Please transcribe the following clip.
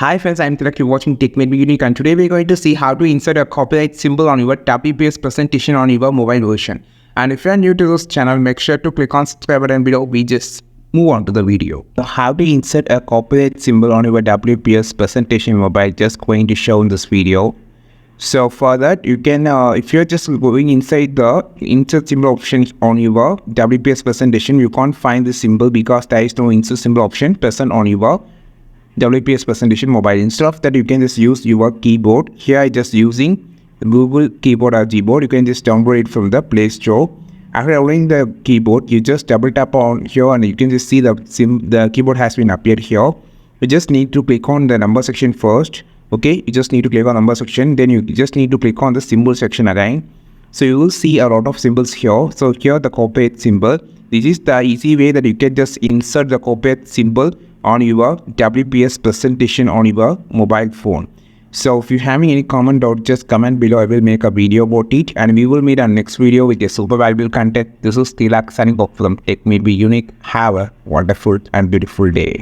Hi friends, I'm Tilak. You're watching Tech Made Me Unique, and today we're going to see how to insert a copyright symbol on your WPS presentation on your mobile version. And if you're new to this channel, make sure to click on subscribe button below. We just move on to the video. So how to insert a copyright symbol on your WPS presentation mobile, just going to show in this video. So for that, you can, if you're just going inside the insert symbol option on your WPS presentation, you can't find the symbol because there is no insert symbol option present on your WPS presentation mobile. Instead of that, you can just use your keyboard. Here I just using Google Keyboard or Gboard. You can just download it from the Play Store. After downloading the keyboard, you just double tap on here and you can just see the keyboard has been appeared here. You just need to click on the number section first. Okay, you just need to click on number section. Then you just need to click on the symbol section again. So you will see a lot of symbols here. So here the copyright symbol. This is the easy way that you can just insert the copyright symbol on your WPS presentation on your mobile phone. So if you're having any comment or just comment below, I will make a video about it, and we will meet on next video with a super valuable content. This is Tilak signing off from Tech Made Me Unique. Have a wonderful and beautiful day.